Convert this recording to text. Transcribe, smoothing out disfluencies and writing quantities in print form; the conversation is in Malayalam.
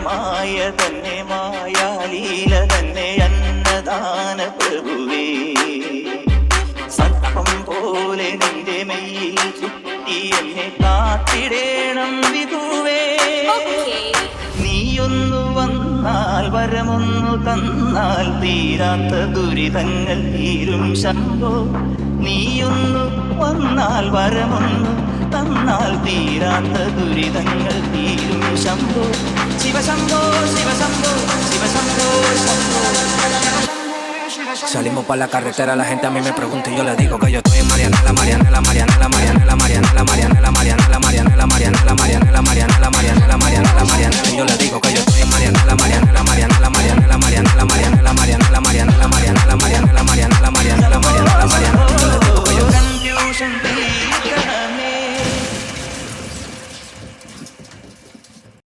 മായ തന്നെ മായാലീല തന്നെ അന്നദാന പ്രഭുവേ സർപ്പം പോലെ നിന്റെ മെയ്യിൽ ചുറ്റി എന്നെ കാത്തിടേണം വിധുവേ നീയൊന്നു വന്നാൽ വരമൊന്നു തന്നാൽ തീരാത്ത ദുരിതങ്ങൾ തീരും ശംഭോ നീയൊന്നു വന്നാൽ വരമൊന്നു തന്നാൽ തീരാത്ത ദുരിതങ്ങൾ തീരും ശംഭോ ശിവശംഭോ ശിവശംഭോ ശിവശംഭോ ശംഭോ. Salimos pa' la carretera, la gente a mí me pregunta y yo le digo que yo estoy en Marianela, Marianela, Marianela, Marianela, Marianela, Marianela, Marianela, Marianela, Marianela, Marianela, Marianela, Marianela, Marianela,